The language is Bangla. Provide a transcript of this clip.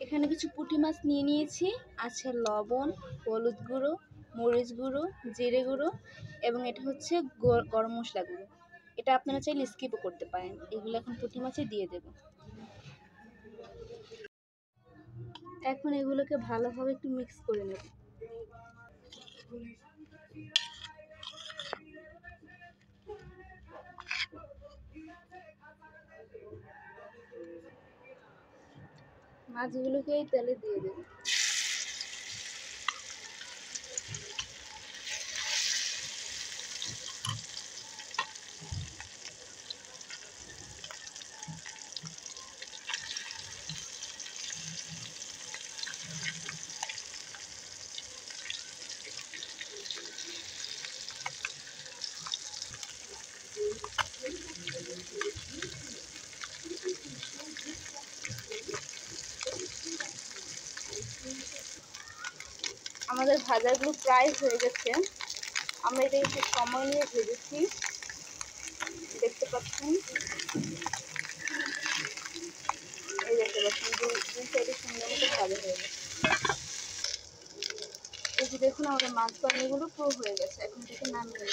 এখানে কিছু পুঁটি মাছ নিয়ে নিয়েছি, আছে লবণ, হলুদ গুঁড়ো, মরিচ গুঁড়ো, জিরে গুঁড়ো এবং এটা হচ্ছে গরম মশলা গুঁড়ো। এটা আপনারা চাইলে স্কিপও করতে পারেন। এগুলো এখন পুঁটি মাছে দিয়ে দেব। এখন এগুলোকে ভালোভাবে একটু মিক্স করে নেব। মাছগুলোকে এই তেলে দিয়ে দেব। আমাদের ভাজাগুলো প্রায় হয়ে গেছে। আমরা এটা একটু সময় নিয়ে ভেজেছি, দেখতে পাচ্ছেন। এই দেখতে পাচ্ছেন দুই সাইডে সুন্দর মতো ভাজা হয়ে গেছে। এই যে দেখুন আমাদের মাছ পানিগুলো পুরো হয়ে গেছে। এখন থেকে নামিয়ে